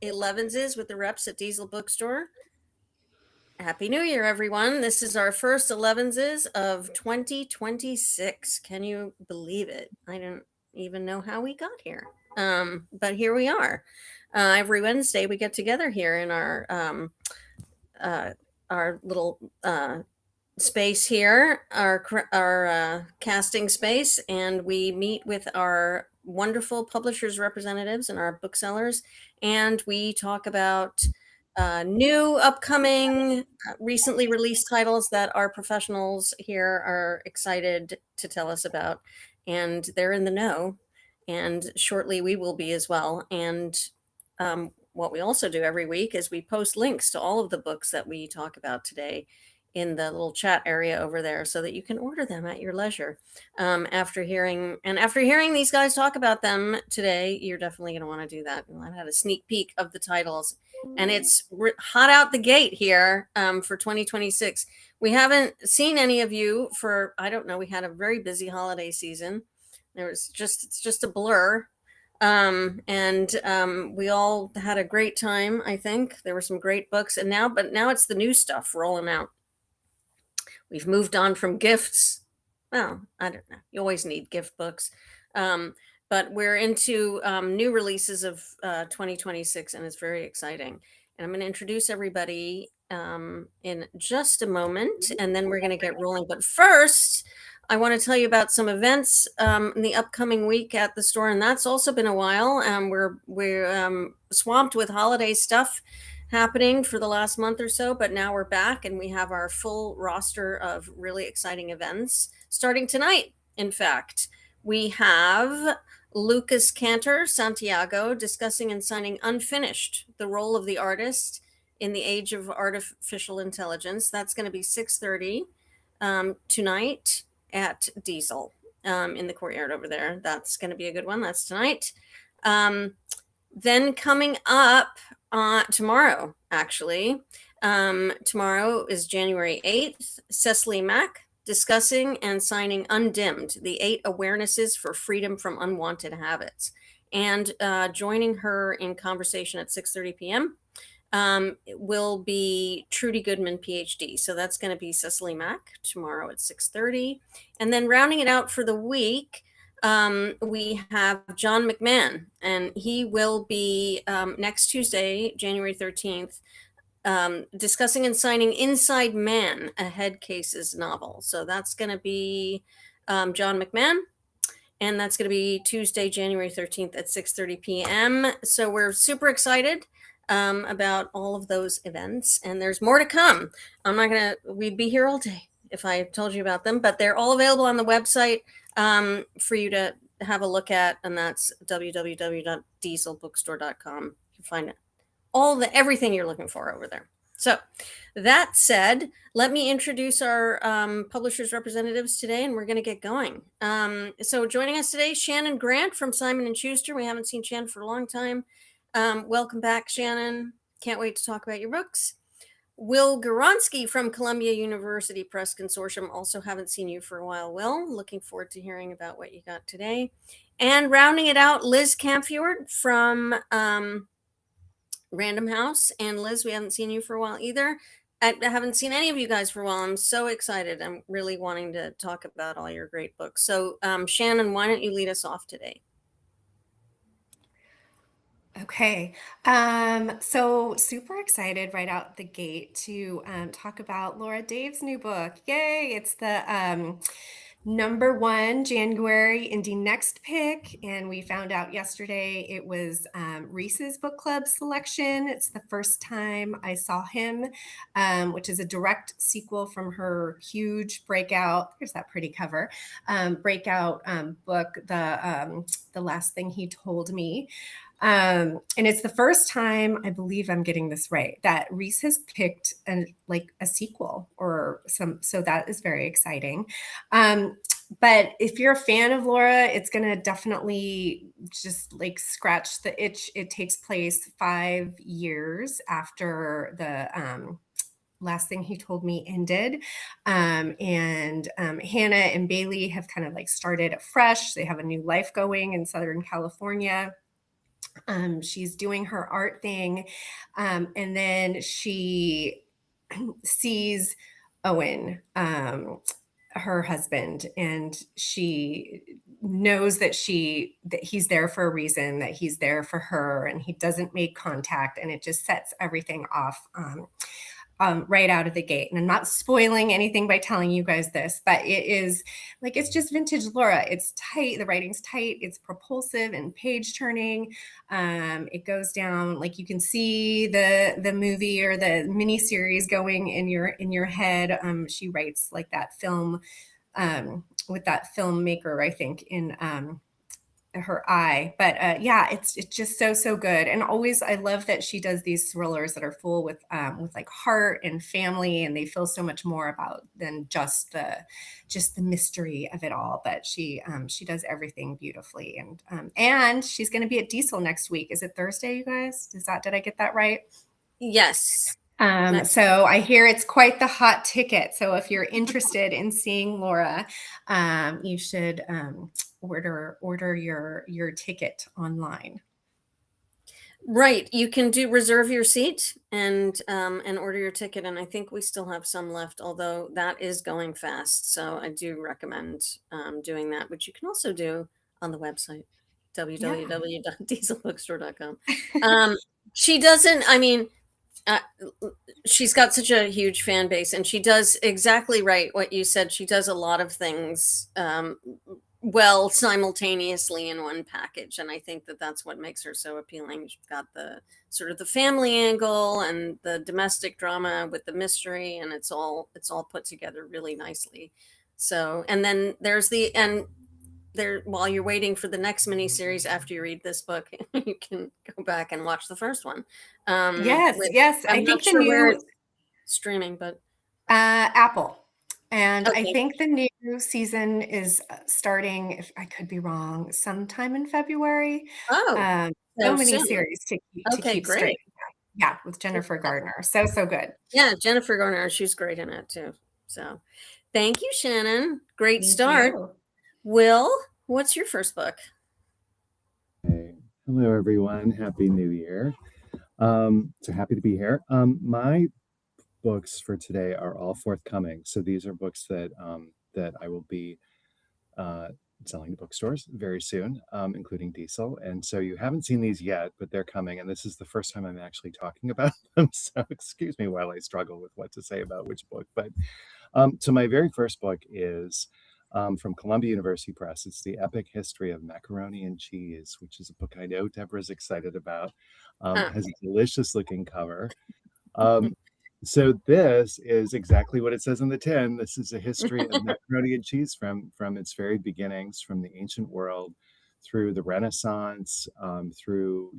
Elevenses with the reps at Diesel Bookstore. Happy New Year, everyone. This is our first Elevenses of 2026. Can you believe it? I don't even know how we got here. But here we are. Every Wednesday we get together here in our little space here, our casting space, and we meet with our wonderful publishers representatives and our booksellers, and we talk about new, upcoming, recently released titles that our professionals here are excited to tell us about, and they're in the know, and shortly we will be as well. And what we also do every week is we post links to all of the books that we talk about today in the little chat area over there so that you can order them at your leisure. After hearing these guys talk about them today, you're definitely going to want to do that. I had a sneak peek of the titles, and it's hot out the gate here for 2026. We haven't seen any of you for, I don't know, we had a very busy holiday season. It's just a blur. We all had a great time. I think there were some great books, but now it's the new stuff rolling out. We've moved on from gifts. Well, I don't know. You always need gift books. But we're into new releases of 2026, and it's very exciting. And I'm going to introduce everybody in just a moment, and then we're going to get rolling. But first, I want to tell you about some events in the upcoming week at the store, and that's also been a while. We're swamped with holiday stuff happening for the last month or so, but now we're back and we have our full roster of really exciting events starting tonight. In fact, we have Lucas Cantor, Santiago, discussing and signing Unfinished, the role of the artist in the age of artificial intelligence. That's going to be 6:30 tonight at Diesel in the courtyard over there. That's going to be a good one. That's tonight. Then coming up tomorrow, actually. Tomorrow is January 8th. Cecily Mak discussing and signing Undimmed, the 8 Awarenesses for Freedom from Unwanted Habits. And joining her in conversation at 6:30 p.m. Will be Trudy Goodman, PhD. So that's going to be Cecily Mak tomorrow at 6:30. And then rounding it out for the week, we have John McMahon, and he will be next Tuesday, January 13th, discussing and signing Inside Man, a Head Cases novel. So that's going to be John McMahon, and that's going to be Tuesday, January 13th at 6:30 p.m. So we're super excited about all of those events, and there's more to come. We'd be here all day if I told you about them, but they're all available on the website for you to have a look at, and that's www.dieselbookstore.com. You can find everything you're looking for over there. So that said, let me introduce our publishers representatives today, and we're going to get going. So joining us today, Shannon Grant from Simon & Schuster. We haven't seen Shannon for a long time. Welcome back, Shannon. Can't wait to talk about your books. Will Gawronski from Columbia University Press Consortium. Also haven't seen you for a while, Will. Looking forward to hearing about what you got today. And rounding it out, Liz Camfiord from Random House. And Liz, we haven't seen you for a while either. I haven't seen any of you guys for a while. I'm so excited. I'm really wanting to talk about all your great books. So Shannon, why don't you lead us off today? Okay, so super excited right out the gate to talk about Laura Dave's new book. Yay! It's the #1 January Indie Next pick, and we found out yesterday it was Reese's Book Club selection. It's the first time I saw him, which is a direct sequel from her huge breakout. Here's that pretty cover. Breakout book, The Last Thing He Told Me. And it's the first time, I believe I'm getting this right, that Reese has picked a sequel or some, so that is very exciting. But if you're a fan of Laura, it's going to definitely just scratch the itch. It takes place 5 years after the Last Thing He Told Me ended. And Hannah and Bailey have kind of started afresh. They have a new life going in Southern California. She's doing her art thing, and then she sees Owen, her husband, and she knows that he's there for a reason, that he's there for her, and he doesn't make contact, and it just sets everything off right out of the gate. And I'm not spoiling anything by telling you guys this, but it is like, it's just vintage Laura. It's tight. The writing's tight. It's propulsive and page turning. It goes down, like you can see the movie or the mini series going in your head. She writes like that film with that filmmaker, I think, in her eye. But yeah, it's just so good. And always, I love that she does these thrillers that are full with like heart and family, and they feel so much more about than just the mystery of it all. But she does everything beautifully. And she's going to be at Diesel next week. Is it Thursday, you guys? Did I get that right? Yes. So I hear it's quite the hot ticket. So if you're interested in seeing Laura, you should order your ticket online. Right. You can reserve your seat and order your ticket. And I think we still have some left, although that is going fast. So I do recommend doing that, which you can also do on the website, www.dieselbookstore.com. She doesn't, I mean, she's got such a huge fan base, and she does exactly right what you said. She does a lot of things well simultaneously in one package, and I think that that's what makes her so appealing. She's got the sort of the family angle and the domestic drama with the mystery, and it's all put together really nicely. So, and then there's while you're waiting for the next miniseries after you read this book, you can go back and watch the first one. Yes. I'm I not think the sure where new it's streaming, but Apple. And I okay. think the new season is starting, if I could be wrong, sometime in February. Oh, So so many soon. series to Okay, keep straight. great. Yeah, with Jennifer Gardner. So good. Yeah, Jennifer Garner, she's great in it too. So, thank you, Shannon. Great Thank start. you. Will, what's your first book? Hey. Hello, everyone. Happy New Year. So happy to be here. My books for today are all forthcoming. So these are books that I will be selling to bookstores very soon, including Diesel. And so you haven't seen these yet, but they're coming. And this is the first time I'm actually talking about them. So excuse me while I struggle with what to say about which book. But so my very first book is from Columbia University Press. It's The Epic History of Macaroni and Cheese, which is a book I know Deborah's excited about. Huh. Has a delicious looking cover. So this is exactly what it says on the tin. This is a history of macaroni and cheese from its very beginnings, from the ancient world through the Renaissance, through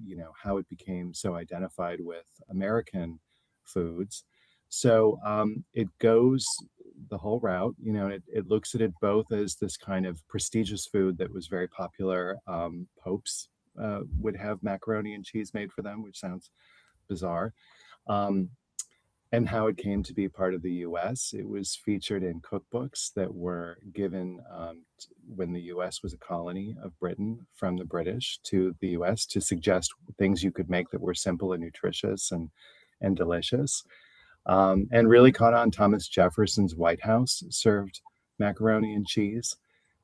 how it became so identified with American foods. So it goes the whole route. It looks at it both as this kind of prestigious food that was very popular. Popes would have macaroni and cheese made for them, which sounds bizarre. Um, and how it came to be part of the US. It was featured in cookbooks that were given when the US was a colony of Britain from the British to the US to suggest things you could make that were simple and nutritious and delicious. And really caught on. Thomas Jefferson's White House served macaroni and cheese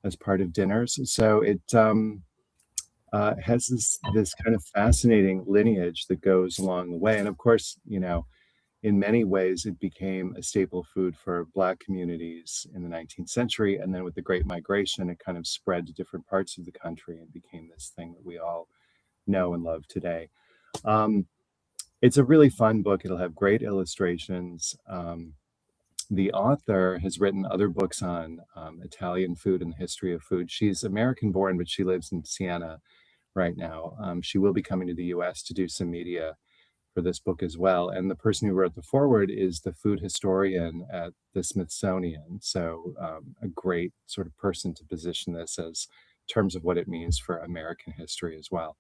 as part of dinners. So it has this kind of fascinating lineage that goes along the way. And of course, in many ways, it became a staple food for Black communities in the 19th century. And then with the Great Migration, it kind of spread to different parts of the country and became this thing that we all know and love today. It's a really fun book. It'll have great illustrations. The author has written other books on Italian food and the history of food. She's American born, but she lives in Siena right now. She will be coming to the US to do some media for this book as well. And the person who wrote the foreword is the food historian at the Smithsonian. So a great sort of person to position this as terms of what it means for American history as well.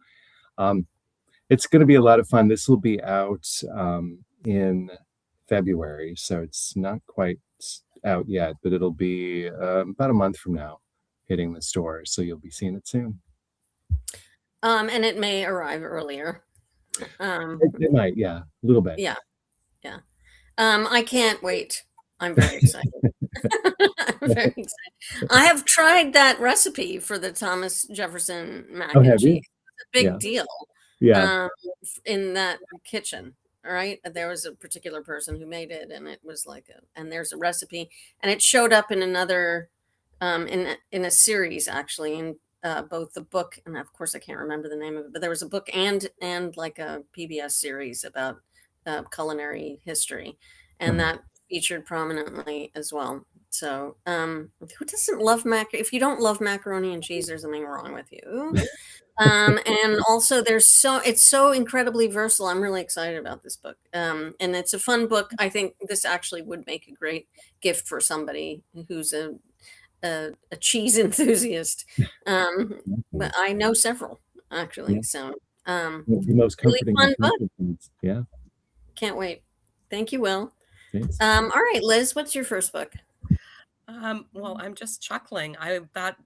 It's going to be a lot of fun. This will be out in February, so it's not quite out yet, but it'll be about a month from now hitting the stores. So you'll be seeing it soon. And it may arrive earlier. It might, yeah, a little bit. Yeah, yeah. I can't wait. I'm very excited. I'm very excited. I have tried that recipe for the Thomas Jefferson mac Oh, and have you? cheese. It's a big Yeah, deal yeah. um, in that kitchen. All right, there was a particular person who made it, and it was like and there's a recipe, and it showed up in another, in a series actually, in both the book and of course I can't remember the name of it, but there was a book and like a PBS series about culinary history, and Uh-huh. that featured prominently as well. So, who doesn't love if you don't love macaroni and cheese, there's something wrong with you. And also it's so incredibly versatile. I'm really excited about this book. And it's a fun book. I think this actually would make a great gift for somebody who's a cheese enthusiast. But Mhm. I know several Yeah, actually. So, the most really comforting of fun book. comfort foods. Yeah, Can't wait. Thank you, Will. thanks. All right, Liz, what's your first book? Well, I'm just chuckling. I thought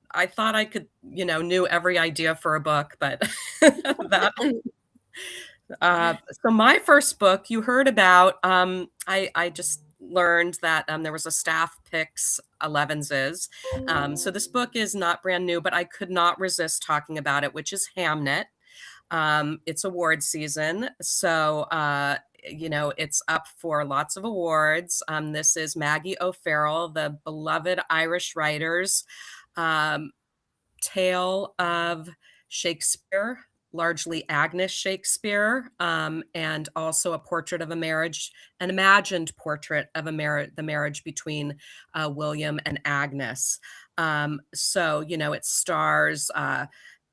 I could, knew every idea for a book, but that so my first book you heard about, I just learned that there was a staff picks Elevenses. So this book is not brand new, but I could not resist talking about it, which is Hamnet. It's award season, so it's up for lots of awards. This is Maggie O'Farrell, the beloved Irish writer's um, tale of Shakespeare, largely Agnes Shakespeare, and also a portrait of a marriage, an imagined portrait of the marriage between William and Agnes. So, it stars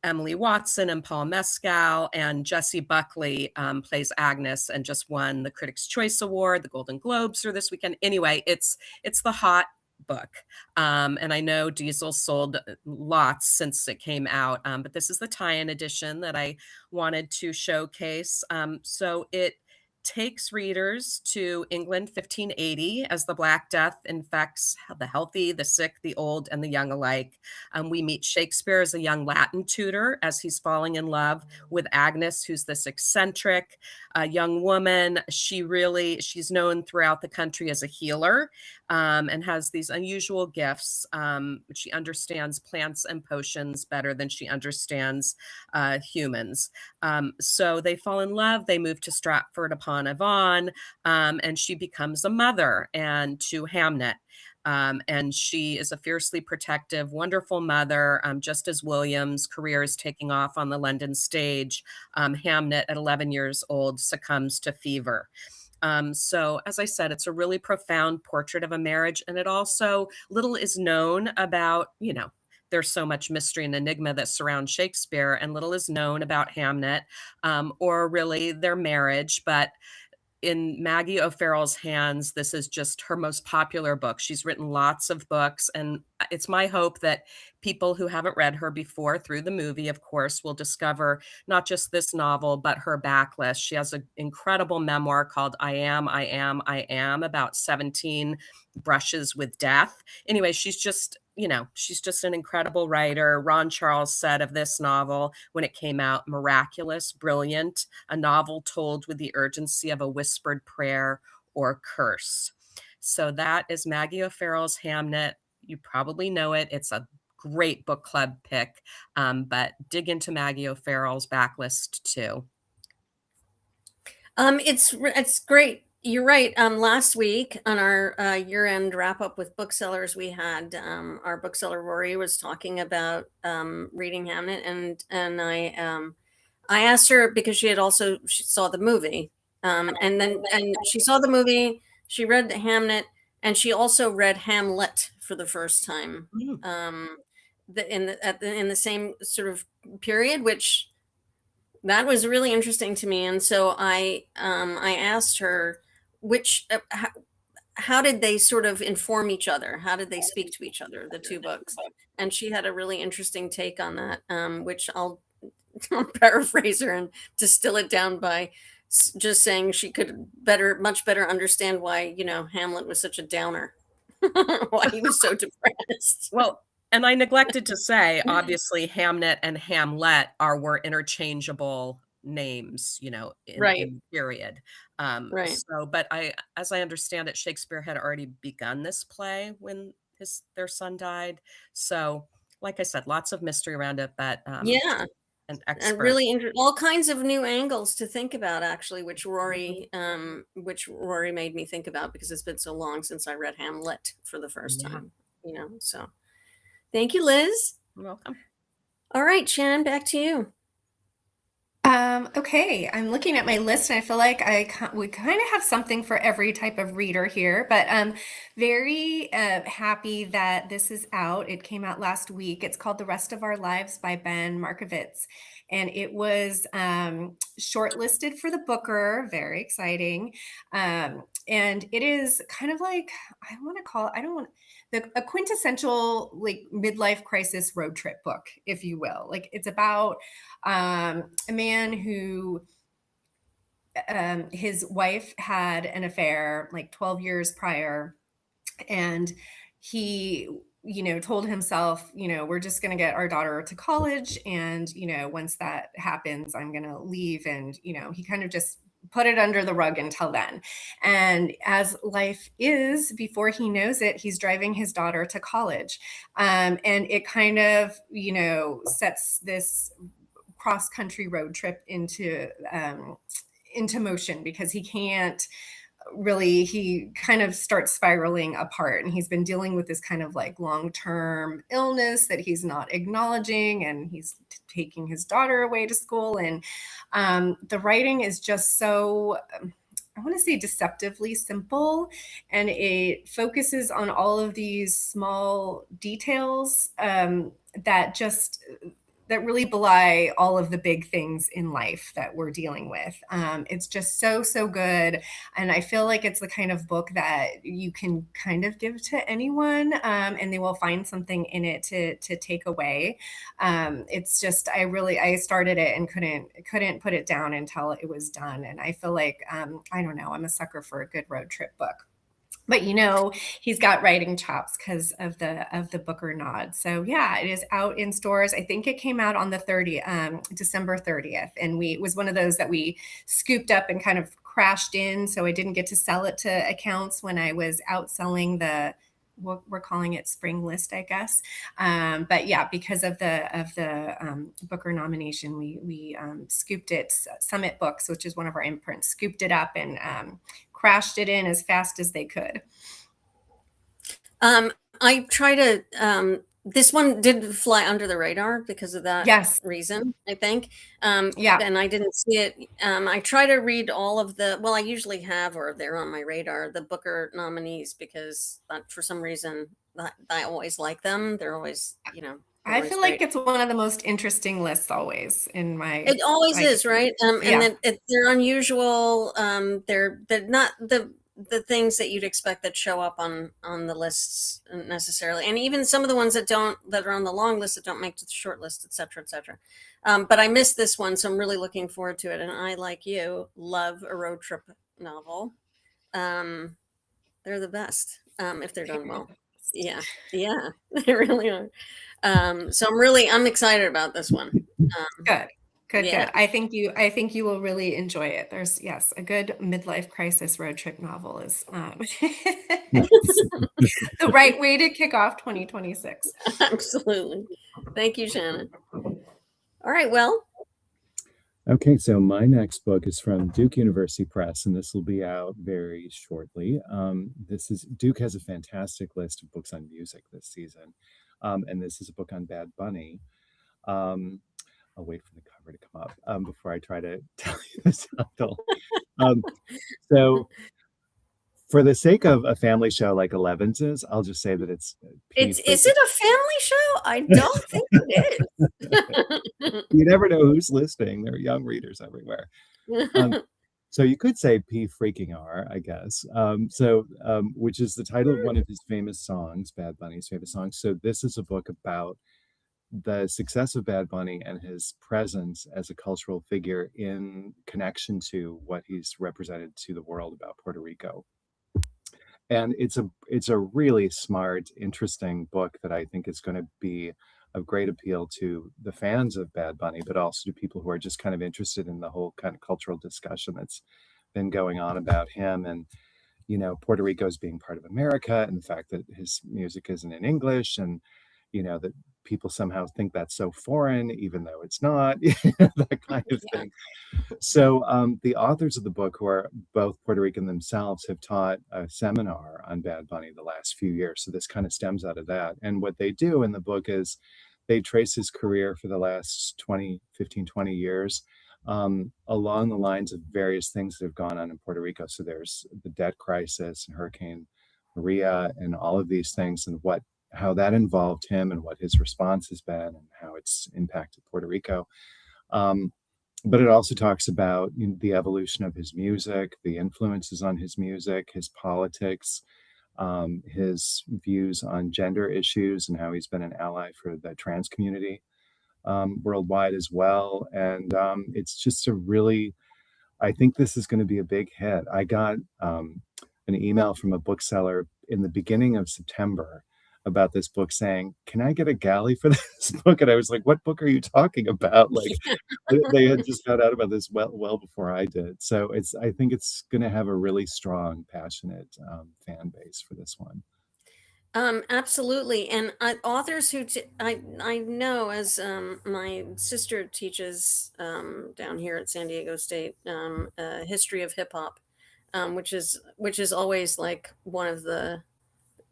Emily Watson and Paul Mescal, and Jessie Buckley plays Agnes and just won the Critics' Choice Award, the Golden Globes for this weekend. Anyway, it's the hot book. And I know Diesel sold lots since it came out, but this is the tie-in edition that I wanted to showcase. So it takes readers to England 1580 as the Black Death infects the healthy, the sick, the old, and the young alike. We meet Shakespeare as a young Latin tutor as he's falling in love with Agnes, who's this eccentric young woman. She's known throughout the country as a healer, and has these unusual gifts. She understands plants and potions better than she understands humans. So they fall in love. They move to Stratford upon Avon, and she becomes a mother and to Hamnet. And she is a fiercely protective, wonderful mother. Just as William's career is taking off on the London stage, Hamnet, at 11 years old, succumbs to fever. So, as I said, it's a really profound portrait of a marriage. And it also, little is known about, there's so much mystery and enigma that surrounds Shakespeare, and little is known about Hamnet, or really their marriage. But in Maggie O'Farrell's hands, this is just her most popular book. She's written lots of books, and it's my hope that people who haven't read her before, through the movie, of course, will discover not just this novel, but her backlist. She has an incredible memoir called I Am, I Am, I Am, about 17 brushes with death. Anyway, she's just an incredible writer. Ron Charles said of this novel when it came out, miraculous, brilliant, a novel told with the urgency of a whispered prayer or curse. So that is Maggie O'Farrell's Hamnet. You probably know it. It's a great book club pick, but dig into Maggie O'Farrell's backlist too. It's great. You're right. Last week on our year-end wrap-up with booksellers, we had our bookseller Rory was talking about reading Hamnet, and I asked her because she saw the movie, and she saw the movie, she read Hamnet, and she also read Hamlet for the first time, Mm. in the same sort of period, which that was really interesting to me. And so I asked her which how did they sort of inform each other? How did they speak to each other, the two books? And she had a really interesting take on that, which I'll paraphrase her and distill it down by just saying she could much better understand why, Hamlet was such a downer, why he was so depressed. Well, And I neglected to say, obviously, Hamnet and Hamlet were interchangeable names, you know, Right. in period. Right. So, but as I understand it, Shakespeare had already begun this play when their son died. So, like I said, lots of mystery around it, but Yeah. an And expert. really all kinds of new angles to think about, actually, which Rory made me think about, because it's been so long since I read Hamlet for the first Yeah, time, so thank you, Liz. you're welcome. All right, Shannon, back to you. Okay, I'm looking at my list and I feel like we kind of have something for every type of reader here, but very happy that this is out. It came out last week. It's called The Rest of Our Lives by Ben Markovitz, and it was shortlisted for the Booker. Very exciting. And it is kind of like, I don't want a quintessential like midlife crisis road trip book, if you will. Like, it's about a man who his wife had an affair like 12 years prior, and he told himself, we're just going to get our daughter to college, and once that happens, I'm going to leave. And he kind of just put it under the rug until then. And as life is, before he knows it, he's driving his daughter to college. And it kind of sets this cross-country road trip into motion, because he kind of starts spiraling apart, and he's been dealing with this kind of like long-term illness that he's not acknowledging, and he's taking his daughter away to school. And the writing is just so, I want to say, deceptively simple, and it focuses on all of these small details that really belie all of the big things in life that we're dealing with. It's just so good. And I feel like it's the kind of book that you can kind of give to anyone, and they will find something in it to take away. It's just, I started it and couldn't put it down until it was done. And I feel like, I don't know, I'm a sucker for a good road trip book. But he's got writing chops because of the Booker nod. So yeah, it is out in stores. I think it came out on the December 30th, and it was one of those that we scooped up and kind of crashed in. So I didn't get to sell it to accounts when I was out selling we're calling it spring list, I guess. But yeah, because of the Booker nomination, we scooped it. Summit Books, which is one of our imprints, scooped it up and crashed it in as fast as they could. I try to, this one did fly under the radar because of that reason, I think. Yeah. And I didn't see it. I try to read all of I usually have, or they're on my radar, the Booker nominees, because for some reason I always like them. They're always, I feel like it's one of the most interesting lists always in my. It always is, right? And they're unusual. They're not the things that you'd expect that show up on the lists necessarily, and even some of the ones that are on the long list that don't make to the short list, etc., etc. But I missed this one, so I'm really looking forward to it. And I, like you, love a road trip novel. They're the best if they're done well. Yeah, they really are. So I'm excited about this one. Good. I think you will really enjoy it. There's a good midlife crisis road trip novel is the right way to kick off 2026. Absolutely. Thank you, Shannon. All right, well. Okay, so my next book is from Duke University Press, and this will be out very shortly. Duke has a fantastic list of books on music this season, and this is a book on Bad Bunny. I'll wait for the cover to come up before I try to tell you the title. So, for the sake of a family show like Elevenses, I'll just say that it's. Is it a family show? I don't think it is. You never know who's listening. There are young readers everywhere. So you could say P freaking R, I guess. Which is the title of one of his famous songs, Bad Bunny's famous song. So this is a book about the success of Bad Bunny and his presence as a cultural figure in connection to what he's represented to the world about Puerto Rico. And it's a really smart, interesting book that I think is going to be of great appeal to the fans of Bad Bunny, but also to people who are just kind of interested in the whole kind of cultural discussion that's been going on about him. And Puerto Rico as being part of America, and the fact that his music isn't in English, and that people somehow think that's so foreign, even though it's not, that kind of Yeah. thing. So the authors of the book, who are both Puerto Rican themselves, have taught a seminar on Bad Bunny the last few years. So this kind of stems out of that. And what they do in the book is they trace his career for the last 20 years, along the lines of various things that have gone on in Puerto Rico. So there's the debt crisis and Hurricane Maria and all of these things, and how that involved him and what his response has been and how it's impacted Puerto Rico. But it also talks about the evolution of his music, the influences on his music, his politics, his views on gender issues, and how he's been an ally for the trans community worldwide as well. And it's just I think this is going to be a big hit. I got an email from a bookseller in the beginning of September about this book saying, "Can I get a galley for this book?" And I was like, "What book are you talking about?" Like, they had just found out about this well before I did. So I think it's going to have a really strong, passionate fan base for this one. Absolutely. And authors I know, as my sister teaches down here at San Diego State, history of hip hop, which is always like one of the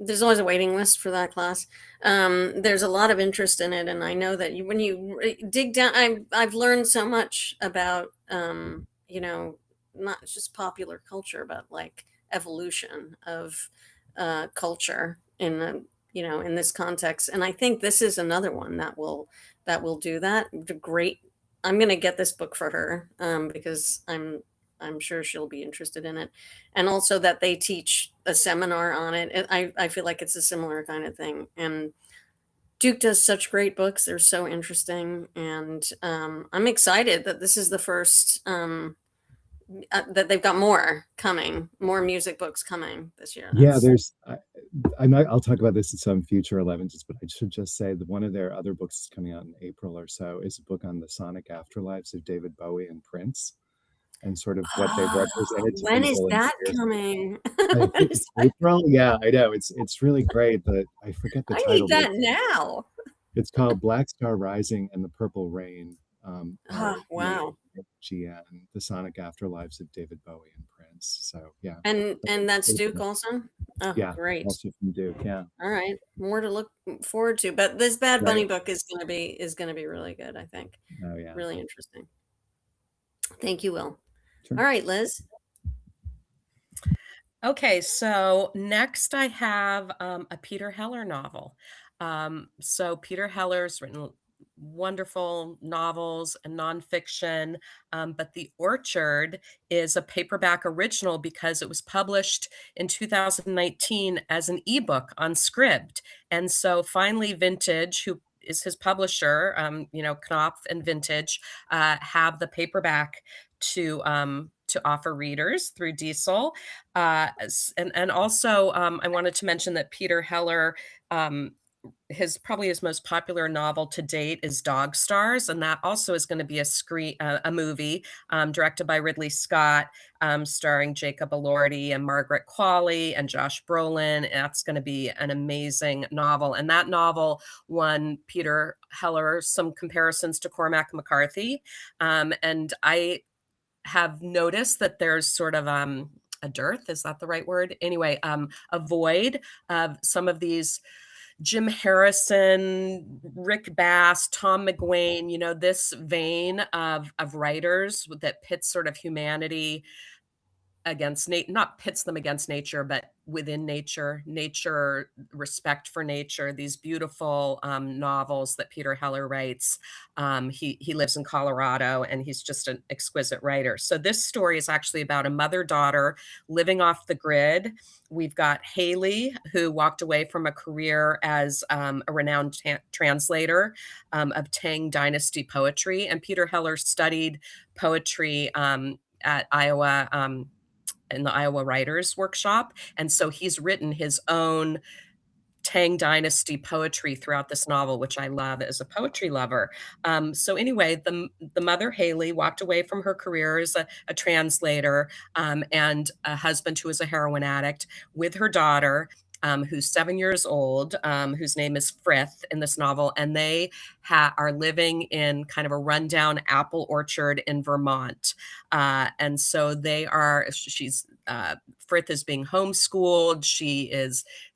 there's always a waiting list for that class. There's a lot of interest in it, and I know that when you dig down, I've learned so much about not just popular culture, but like evolution of culture in in this context. And I think this is another one that will do that. Great. I'm gonna get this book for her because I'm sure she'll be interested in it. And also that they teach a seminar on it. I feel like it's a similar kind of thing. And Duke does such great books. They're so interesting. And I'm excited that this is the first, that they've got more coming, more music books coming this year. Yeah, I'll talk about this in some future 11s, but I should just say that one of their other books is coming out in April or so is a book on the sonic afterlives of David Bowie and Prince, and sort of what they've represented to When is people in that years. coming? I When think is it's that? April. Yeah, I know. It's really great, but I forget the I title. need that now. It's called Black Star Rising and the Purple Rain, Oh, wow. GN, the sonic afterlives of David Bowie and Prince. So yeah. And that's Duke also? Oh, Yeah, great. also from Duke. Yeah. All right. More to look forward to. But this Bad Bunny Right. book is gonna be really good, I think. Oh yeah. Really interesting. Thank you, Will. Sure. All right, Liz. Okay, so next I have a Peter Heller novel. So Peter Heller's written wonderful novels and nonfiction, but The Orchard is a paperback original because it was published in 2019 as an ebook on Scribd. And so finally Vintage, who is his publisher, Knopf and Vintage, have the paperback to offer readers through Diesel. And also, I wanted to mention that Peter Heller, his most popular novel to date is Dog Stars, and that also is going to be a movie directed by Ridley Scott, starring Jacob Elordi and Margaret Qualley and Josh Brolin. That's going to be an amazing novel, and that novel won Peter Heller some comparisons to Cormac McCarthy, and I have noticed that there's sort of a dearth, is that the right word? Anyway, a void of some of these Jim Harrison, Rick Bass, Tom McGuane, this vein of writers that pits sort of humanity against not pits them against nature, but within nature, respect for nature, these beautiful novels that Peter Heller writes. He lives in Colorado, and he's just an exquisite writer. So this story is actually about a mother-daughter living off the grid. We've got Haley, who walked away from a career as a renowned translator of Tang Dynasty poetry. And Peter Heller studied poetry at Iowa in the Iowa Writers Workshop. And so he's written his own Tang Dynasty poetry throughout this novel, which I love as a poetry lover. So anyway, the mother, Haley, walked away from her career as a translator and a husband who was a heroin addict with her daughter, who's 7 years old, whose name is Frith in this novel. And they are living in kind of a rundown apple orchard in Vermont. And so Frith is being homeschooled. She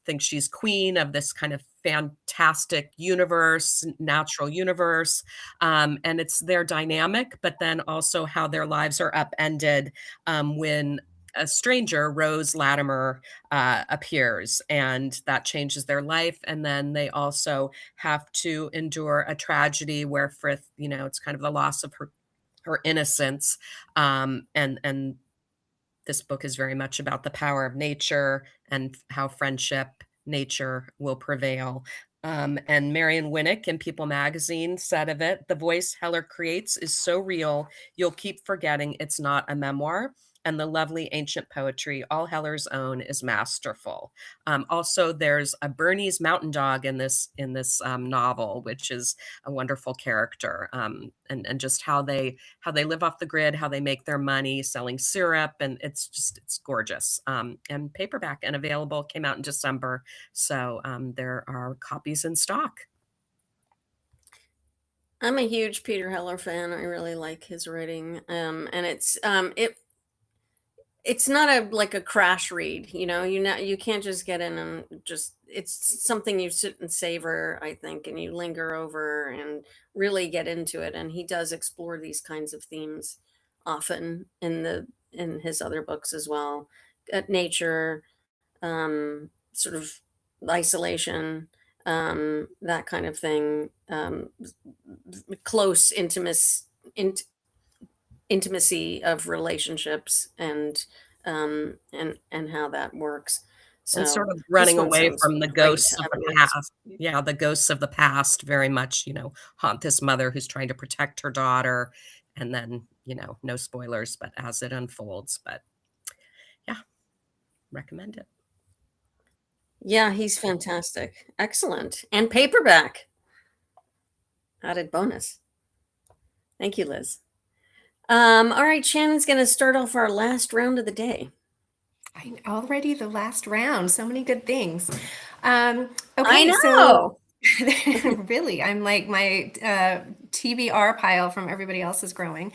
thinks she's queen of this kind of fantastic universe, natural universe. And it's their dynamic, but then also how their lives are upended when a stranger, Rose Latimer, appears, and that changes their life. And then they also have to endure a tragedy where Frith, it's kind of the loss of her innocence. And this book is very much about the power of nature and how friendship, nature will prevail. And Marion Winnick in People magazine said of it, the voice Heller creates is so real, you'll keep forgetting it's not a memoir. And the lovely ancient poetry, all Heller's own, is masterful. Also, there's a Bernese mountain dog in this novel, which is a wonderful character, and just how they live off the grid, how they make their money selling syrup, and it's gorgeous. And paperback and available, came out in December, so there are copies in stock. I'm a huge Peter Heller fan. I really like his writing, and it's not a crash read, you can't just get in and it's something you sit and savor, I think, and you linger over and really get into it. And he does explore these kinds of themes often in his other books as well. Nature, sort of isolation, that kind of thing, close intimacy of relationships, and how that works. So and sort of running away from the ghosts of the read. past. Yeah, the ghosts of the past very much, haunt this mother who's trying to protect her daughter. And then, no spoilers, but as it unfolds. But yeah, recommend it. Yeah, he's fantastic. Excellent. And paperback. Added bonus. Thank you, Liz. All right, Shannon's going to start off our last round of the day. Already the last round. So many good things. Okay, I know. So really, I'm like my TBR pile from everybody else is growing.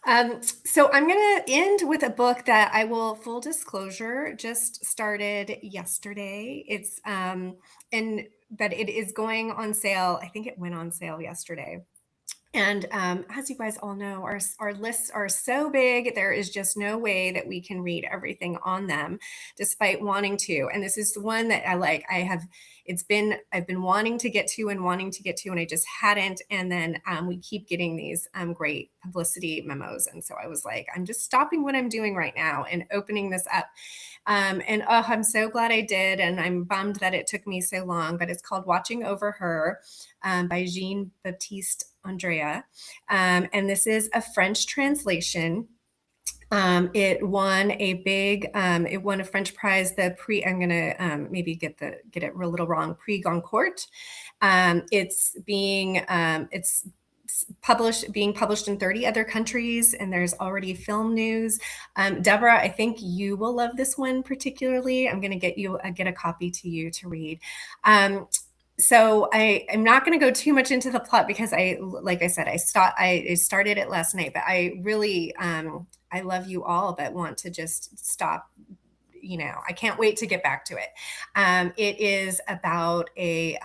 So I'm going to end with a book that I will, full disclosure, just started yesterday. But it is going on sale. I think it went on sale yesterday. And as you guys all know, our lists are so big, there is just no way that we can read everything on them, despite wanting to. And this is the one that I like. I've been wanting to get to, and I just hadn't. And then we keep getting these great publicity memos. And so I was like, I'm just stopping what I'm doing right now and opening this up. And I'm so glad I did. And I'm bummed that it took me so long, but it's called Watching Over Her by Jean-Baptiste Andrea. And this is a French translation. It won a French prize, I'm going to maybe get it a little wrong, Prix Goncourt. It's being published in 30 other countries, and there's already film news. Deborah, I think you will love this one particularly. I'm going to get a copy to you to read. So I'm not going to go too much into the plot because like I said, I started it last night, but I really, I love you all, but want to just stop. I can't wait to get back to it. It is about a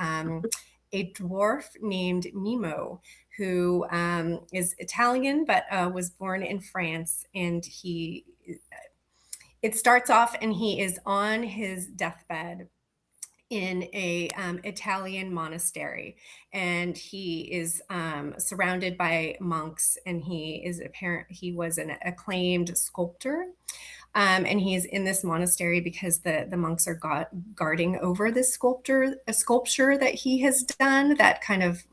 dwarf named Nemo who is Italian, but was born in France. And it starts off and he is on his deathbed in a Italian monastery, and he is surrounded by monks, and he was an acclaimed sculptor. And he's in this monastery because the monks are guarding over this sculpture that he has done that kind of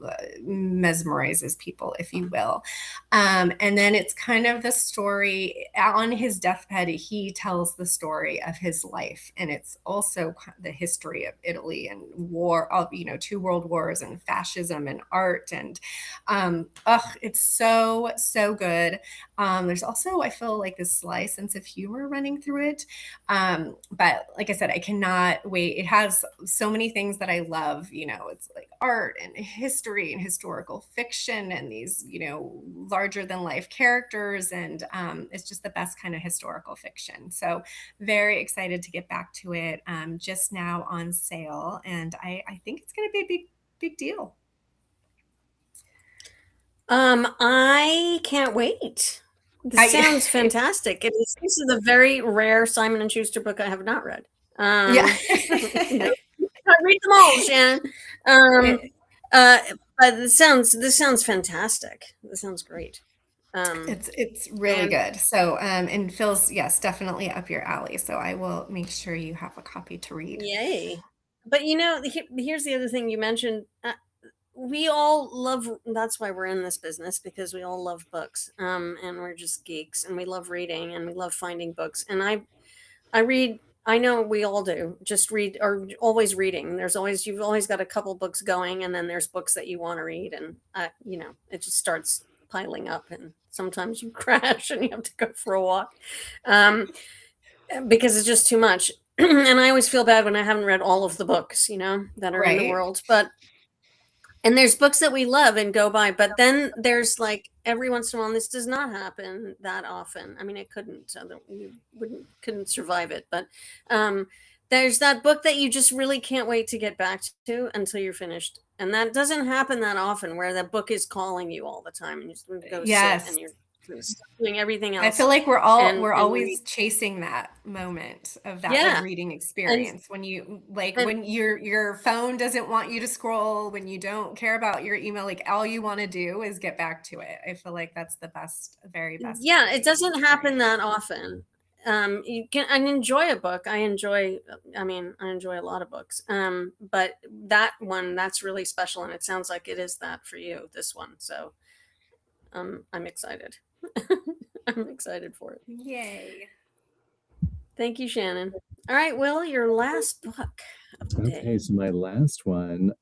mesmerizes people, if you will. And then it's kind of the story on his deathbed. He tells the story of his life, and it's also the history of Italy and war of, you know, 2 world wars and fascism and art. And it's so good. There's also, I feel like, this sly sense of humor running through it. But like I said, I cannot wait. It has so many things that I love. You know, it's like art and history and historical fiction and these, you know, larger than life characters. And it's just the best kind of historical fiction. So very excited to get back to it. Just now on sale. And I think it's going to be a big deal. I can't wait. This sounds fantastic. This is a very rare Simon and Schuster book I have not read. Yeah. I read them all, Shannon. But this sounds fantastic. This sounds great. It's really good. So and feels, yes, definitely up your alley. So I will make sure you have a copy to read. Yay. But you know, here's the other thing you mentioned. We all love, that's why we're in this business, because we all love books, and we're just geeks, and we love reading, and we love finding books. And I read, I know we all do, just read, or always reading. You've always got a couple books going, and then there's books that you want to read, and you know, it just starts piling up, and sometimes you crash and you have to go for a walk, because it's just too much. And I always feel bad when I haven't read all of the books, you know, that are in the world. And there's books that we love and go by, but then there's like every once in a while, and this does not happen that often. I mean, it couldn't, you couldn't survive it, but there's that book that you just really can't wait to get back to until you're finished. And that doesn't happen that often, where the book is calling you all the time, and you just go sit and you're doing everything else. I feel like we're always chasing that moment of that reading experience, when you when your phone doesn't want you to scroll, when you don't care about your email, like all you want to do is get back to it. I feel like that's the very best. Yeah, it doesn't happen that often. You can enjoy a book. I enjoy a lot of books. But that one, that's really special, and it sounds like it is that for you, this one. So I'm excited. I'm excited for it. Yay. Thank you, Shannon. All right, Will, your last book of the day. Okay, so my last one,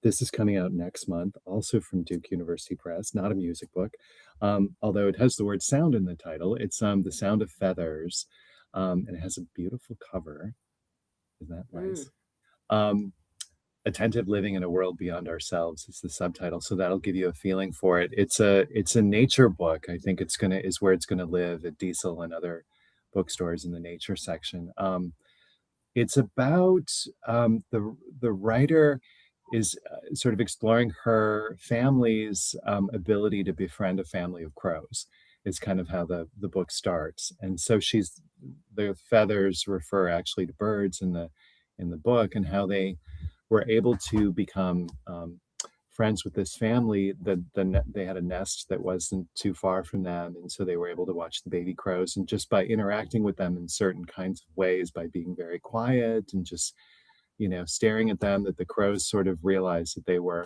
this is coming out next month, also from Duke University Press, not a music book, although it has the word sound in the title. It's The Sound of Feathers, and it has a beautiful cover. Isn't that nice? Attentive Living in a World Beyond Ourselves is the subtitle, so that'll give you a feeling for it. It's a nature book. I think is where it's gonna live, at Diesel and other bookstores in the nature section. It's about the writer is sort of exploring her family's ability to befriend a family of crows. Is kind of how the book starts, and so the feathers refer actually to birds in the book, and how they were able to become friends with this family. They had a nest that wasn't too far from them, and so they were able to watch the baby crows, and just by interacting with them in certain kinds of ways, by being very quiet and just, you know, staring at them, that the crows sort of realized that they were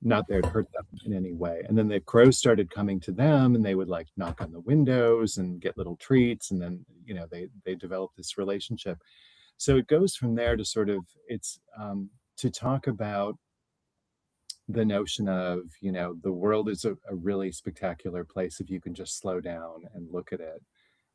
not there to hurt them in any way. And then the crows started coming to them, and they would like knock on the windows and get little treats, and then, you know, they developed this relationship. So it goes from there to sort of, it's to talk about the notion of, you know, the world is a really spectacular place if you can just slow down and look at it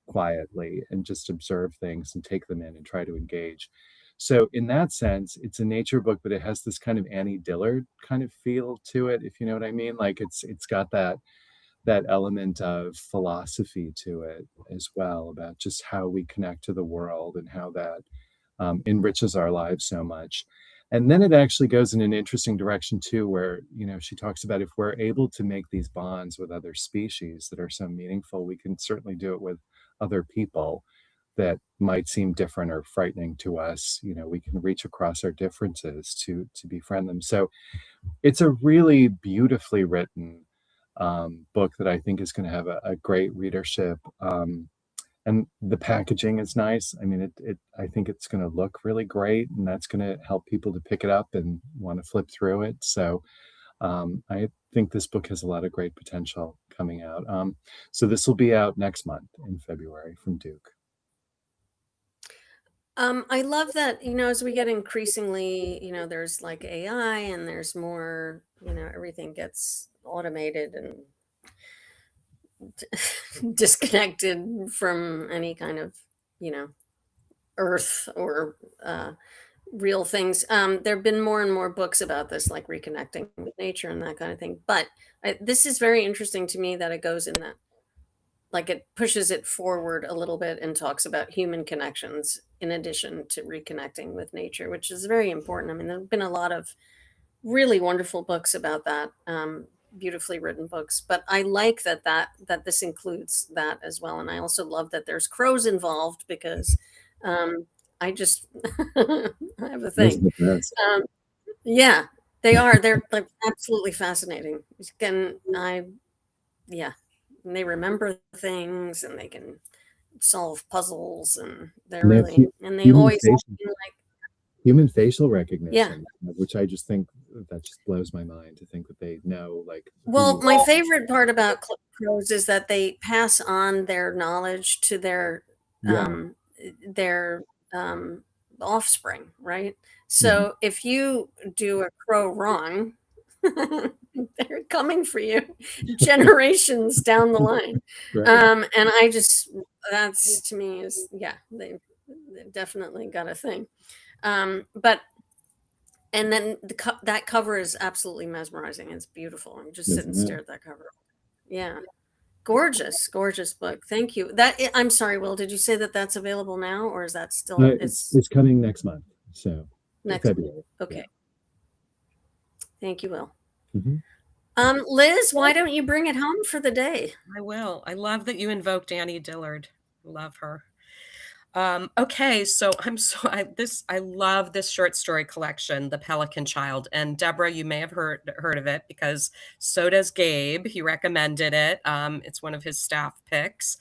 quietly and just observe things and take them in and try to engage. So in that sense, it's a nature book, but it has this kind of Annie Dillard kind of feel to it, if you know what I mean. Like it's got that element of philosophy to it as well, about just how we connect to the world and how that enriches our lives so much. And then it actually goes in an interesting direction too, where, you know, she talks about if we're able to make these bonds with other species that are so meaningful, we can certainly do it with other people that might seem different or frightening to us. You know, we can reach across our differences to befriend them. So it's a really beautifully written book that I think is going to have a great readership. and the packaging is nice. I mean, I think it's going to look really great, and that's going to help people to pick it up and want to flip through it. So I think this book has a lot of great potential coming out. So this will be out next month in February from Duke. I love that, as we get increasingly, there's like AI and there's more, everything gets automated and disconnected from any kind of, you know, earth or real things. There have been more and more books about this, like reconnecting with nature and that kind of thing. But this is very interesting to me that it goes in that, like it pushes it forward a little bit and talks about human connections in addition to reconnecting with nature, which is very important. I mean, there have been a lot of really wonderful books about that, beautifully written books. But I like that this includes that as well, and I also love that there's crows involved because I just I have a Those are thing. the best. Yeah, they are. They're like absolutely fascinating. Yeah, and they remember things and they can solve puzzles and they're And they have really and they human always facial seem like human facial yeah. recognition, which I just think that just blows my mind to think that they know like who Well, you my are. favorite part about crows is that they pass on their knowledge to Yeah. um, their um, offspring, right? Mhm. So if you do a crow wrong, they're coming for you generations down the line. Right. And that's to me is, yeah, they've definitely got a thing. But and then that cover is absolutely mesmerizing. It's beautiful. I just sit and Isn't it? stare at that cover. Yeah. Gorgeous, gorgeous book. Thank you. I'm sorry, Will, did you say that that's available now or is that still It's it's coming next month, so next month? February. Yeah. Okay. Thank you, Will. Mhm. Liz, why don't you bring it home for the day? I will. I love that you invoked Annie Dillard. Love her. Okay, so I love this short story collection, The Pelican Child. And Deborah, you may have heard of it because so does Gabe. He recommended it. It's one of his staff picks.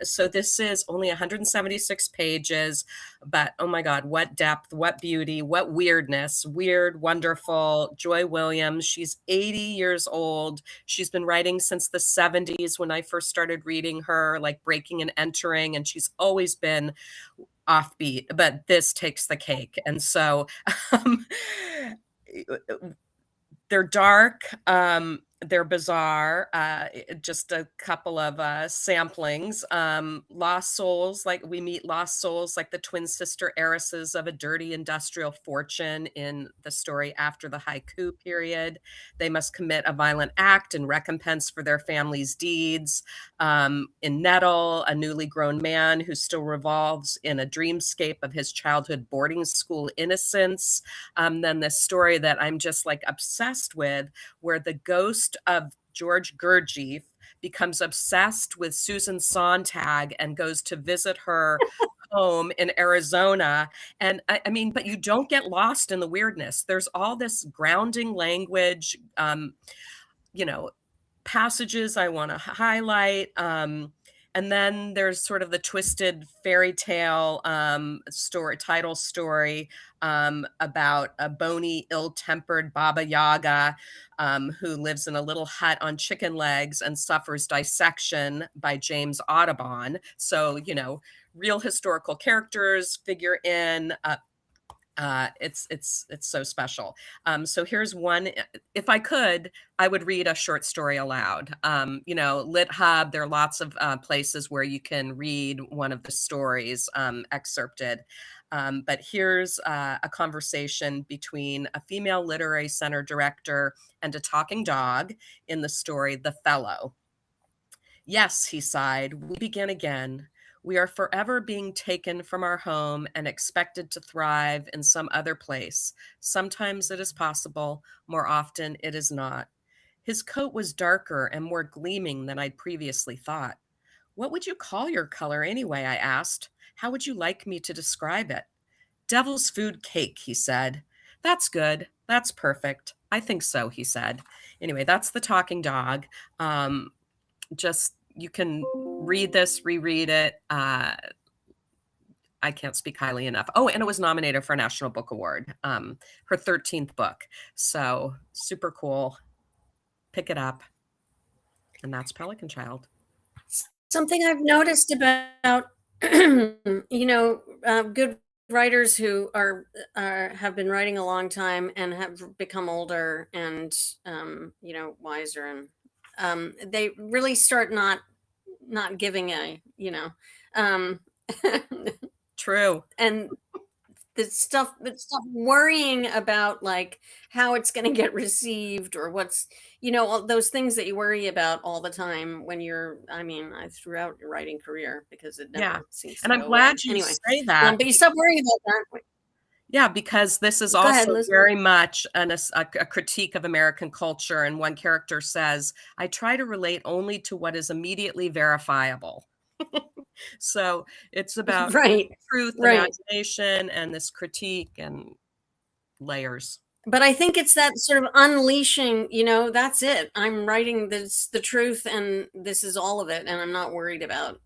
So this is only 176 pages, but oh my God, what depth, what beauty, what weirdness, weird, wonderful. Joy Williams, she's 80 years old. She's been writing since the 70s when I first started reading her, like Breaking and Entering, and she's always been offbeat, but this takes the cake. And so um, they're dark, they're bizarre, just a couple of samplings. Lost souls, like we meet lost souls, like the twin sister heiresses of a dirty industrial fortune in the story after the haiku period. They must commit a violent act in recompense for their family's deeds. In Nettle, a newly grown man who still revolves in a dreamscape of his childhood boarding school innocence. Then this story that I'm just like obsessed with, where the ghost of George Gurdjieff becomes obsessed with Susan Sontag and goes to visit her home in Arizona. And I mean, but you don't get lost in the weirdness. There's all this grounding language, you know, passages I want to highlight. And then there's sort of the twisted fairy tale title story about a bony, ill-tempered Baba Yaga who lives in a little hut on chicken legs and suffers dissection by James Audubon. So, real historical characters figure in. It's so special. So here's one. If I could, I would read a short story aloud. Lit Hub. There are lots of places where you can read one of the stories excerpted. But here's a conversation between a female literary center director and a talking dog in the story The Fellow. Yes, he sighed, we begin again. We are forever being taken from our home and expected to thrive in some other place. Sometimes it is possible, more often it is not. His coat was darker and more gleaming than I'd previously thought. What would you call your color anyway? I asked. How would you like me to describe it? Devil's food cake, he said. That's good. That's perfect. I think so, he said. Anyway, that's the talking dog. Just you can read this, reread it. I can't speak highly enough. Oh, and it was nominated for a National Book Award, her 13th book. So super cool. Pick it up. And that's Pelican Child. Something I've noticed about, good writers who have been writing a long time and have become older and, wiser, and they really start not giving a, True. and the stuff worrying about like how it's going to get received or what's, all those things that you worry about all the time when you're, throughout your writing career, because it never seems to And I'm go glad away. you Anyway, say that. but you stop worrying about that. Yeah, because this is Go ahead, also Liz. very much a critique of American culture. And one character says, I try to relate only to what is immediately verifiable. So it's about Right. truth, Right. imagination, and this critique and layers. But I think it's that sort of unleashing, that's it. I'm writing this, the truth, and this is all of it. And I'm not worried about,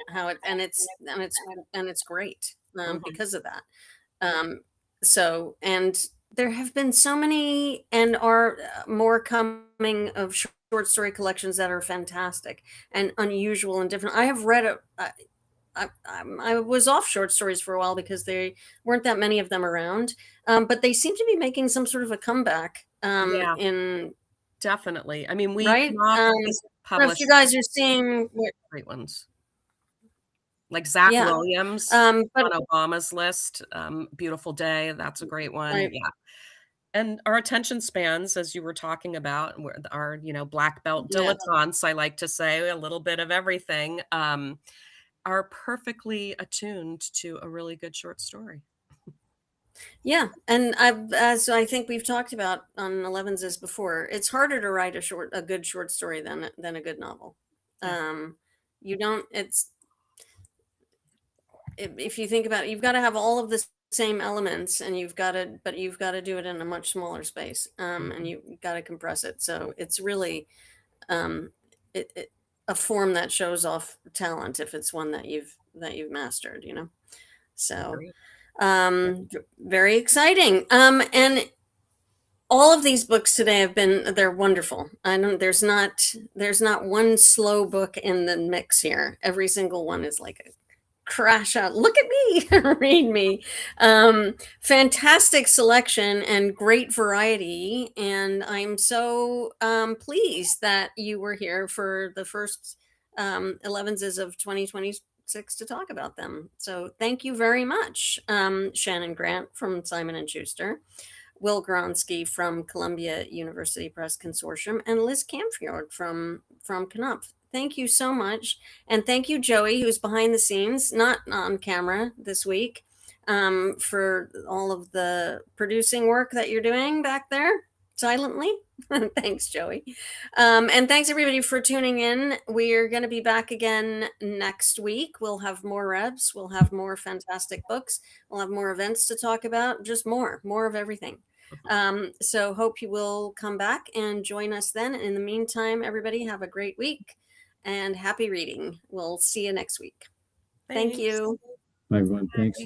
how it, and it's great because of that. And there have been so many and are more coming of short story collections that are fantastic and unusual and different. I have read I was off short stories for a while because there weren't that many of them around, but they seem to be making some sort of a comeback. In Definitely. I mean, we right. If you guys are seeing great ones. Like Zach Williams but on Obama's list, Beautiful Day, that's a great one. Right. Yeah. And our attention spans, as you were talking about, our, black belt dilettantes, I like to say, a little bit of everything, are perfectly attuned to a really good short story. Yeah. And as I think we've talked about on Elevenses before, it's harder to write a good short story than a good novel. If you think about it, you've got to have all of the same elements, and you've got to do it in a much smaller space, and you've got to compress it. So it's really a form that shows off talent if it's one that you've mastered. So very exciting. And all of these books today they're wonderful. There's not one slow book in the mix here. Every single one is like a crash out. Look at me, read me. Fantastic selection and great variety. And I'm so pleased that you were here for the first Elevenses of 2026 to talk about them. So thank you very much, Shannon Grant from Simon & Schuster, Will Gawronski from Columbia University Press Consortium, and Liz Camfiord from Knopf. Thank you so much. And thank you, Joey, who's behind the scenes, not on camera this week, for all of the producing work that you're doing back there silently. Thanks, Joey. And thanks, everybody, for tuning in. We're going to be back again next week. We'll have more reps. We'll have more fantastic books. We'll have more events to talk about, just more of everything. So hope you will come back and join us then. In the meantime, everybody, have a great week and happy reading. We'll see you next week. Thank you. Bye, everyone. Thanks.